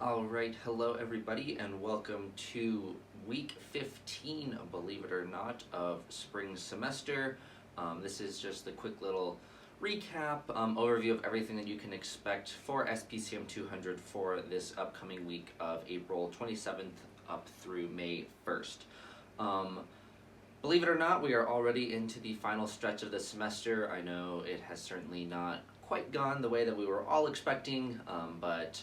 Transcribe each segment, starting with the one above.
All right, hello everybody, and welcome to week 15, believe it or not, of spring semester. This is just a quick little recap, overview of everything that you can expect for SPCM 200 for this upcoming week of April 27th up through May 1st. Believe it or not, we are already into the final stretch of the semester. I know it has certainly not quite gone the way that we were all expecting, but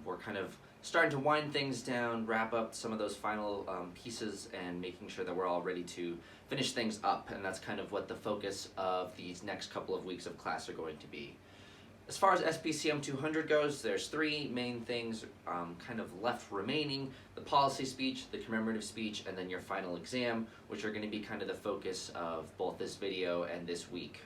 we're kind of starting to wind things down, wrap up some of those final pieces, and making sure that we're all ready to finish things up. And that's kind of what the focus of these next couple of weeks of class are going to be. As far as SPCM 200 goes, there's three main things kind of left remaining: the policy speech, the commemorative speech, and then your final exam, which are going to be kind of the focus of both this video and this week.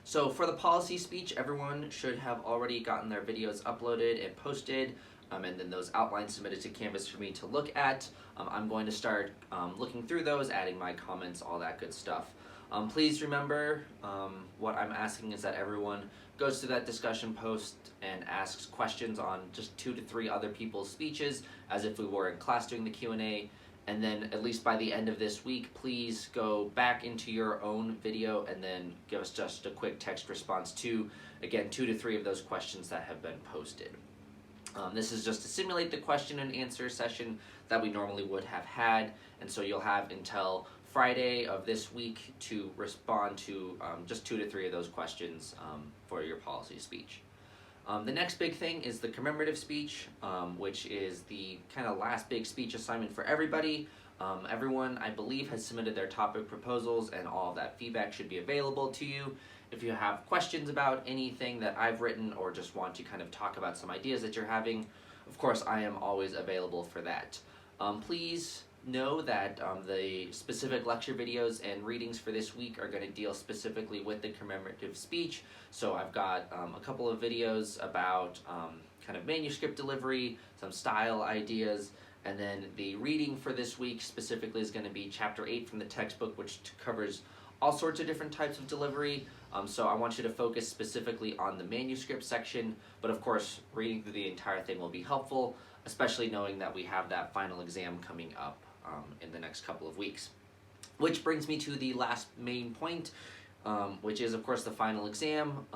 So for the policy speech, everyone should have already gotten their videos uploaded and posted, and then those outlines submitted to Canvas for me to look at. I'm going to start looking through those, adding my comments, all that good stuff. Please remember, what I'm asking is that everyone goes to that discussion post and asks questions on just 2 to 3 other people's speeches, as if we were in class doing the Q&A. And then at least by the end of this week, please go back into your own video and then give us just a quick text response to, again, 2 to 3 of those questions that have been posted. This is just to simulate the question and answer session that we normally would have had, and so you'll have until Friday of this week to respond to just 2 to 3 of those questions for your policy speech. The next big thing is the commemorative speech, which is the kind of last big speech assignment for everybody. Everyone, I believe, has submitted their topic proposals, and all of that feedback should be available to you. If you have questions about anything that I've written or just want to kind of talk about some ideas that you're having, of course, I am always available for that. Please know that the specific lecture videos and readings for this week are going to deal specifically with the commemorative speech. So I've got a couple of videos about kind of manuscript delivery, some style ideas, and then the reading for this week specifically is going to be chapter 8 from the textbook, which covers all sorts of different types of delivery. So I want you to focus specifically on the manuscript section, but of course reading through the entire thing will be helpful, especially knowing that we have that final exam coming up in the next couple of weeks. Which brings me to the last main point, which is of course the final exam.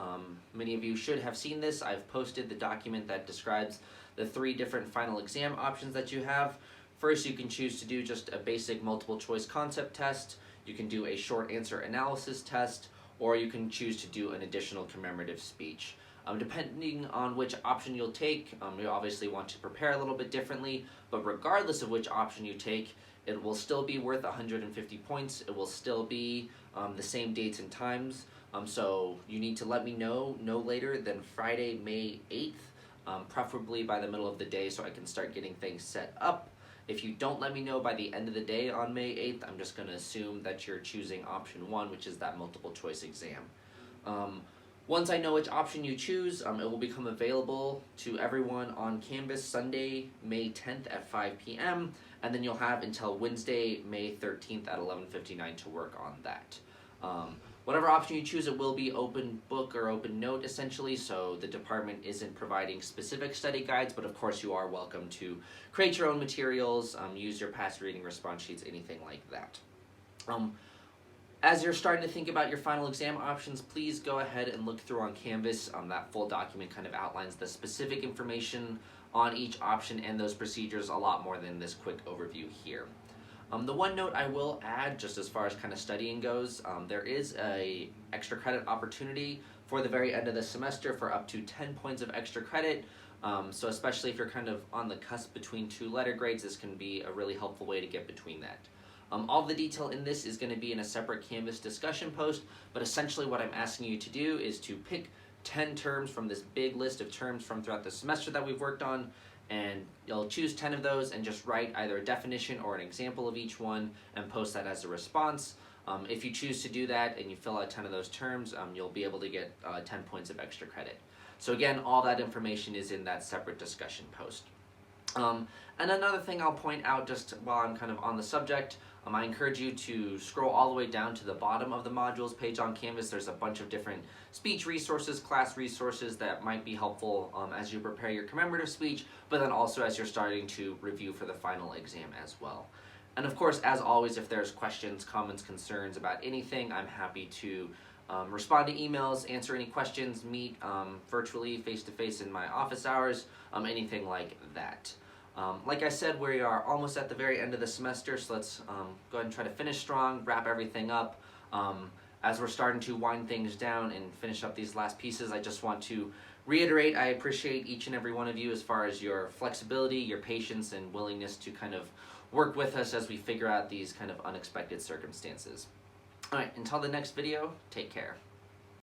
Many of you should have seen this. I've posted the document that describes the 3 different final exam options that you have. First, you can choose to do just a basic multiple choice concept test. You can do a short answer analysis test, or you can choose to do an additional commemorative speech. Depending on which option you'll take, you obviously want to prepare a little bit differently, but regardless of which option you take, it will still be worth 150 points. It will still be the same dates and times, so you need to let me know no later than Friday, May 8th, preferably by the middle of the day so I can start getting things set up. If you don't let me know by the end of the day on May 8th, I'm just going to assume that you're choosing option 1, which is that multiple choice exam. Once I know which option you choose, it will become available to everyone on Canvas Sunday, May 10th at 5 p.m., and then you'll have until Wednesday, May 13th at 11:59 to work on that. Whatever option you choose, it will be open book or open note essentially, so the department isn't providing specific study guides, but of course you are welcome to create your own materials, use your past reading response sheets, anything like that. As you're starting to think about your final exam options, please go ahead and look through on Canvas. That full document kind of outlines the specific information on each option and those procedures a lot more than this quick overview here. The one note I will add, just as far as kind of studying goes, there is a extra credit opportunity for the very end of the semester for up to 10 points of extra credit. So especially if you're kind of on the cusp between 2 letter grades, this can be a really helpful way to get between that. All the detail in this is going to be in a separate Canvas discussion post, but essentially what I'm asking you to do is to pick 10 terms from this big list of terms from throughout the semester that we've worked on, and you'll choose 10 of those and just write either a definition or an example of each one and post that as a response. If you choose to do that and you fill out 10 of those terms, you'll be able to get 10 points of extra credit. So again, all that information is in that separate discussion post. And another thing I'll point out just while I'm kind of on the subject, I encourage you to scroll all the way down to the bottom of the modules page on Canvas. There's a bunch of different speech resources, class resources that might be helpful as you prepare your commemorative speech, but then also as you're starting to review for the final exam as well. And of course, as always, if there's questions, comments, concerns about anything, I'm happy to respond to emails, answer any questions, meet virtually, face-to-face in my office hours, anything like that. Like I said, we are almost at the very end of the semester, so let's go ahead and try to finish strong, wrap everything up. As we're starting to wind things down and finish up these last pieces, I just want to reiterate I appreciate each and every one of you as far as your flexibility, your patience, and willingness to kind of work with us as we figure out these kind of unexpected circumstances. Alright, until the next video, take care.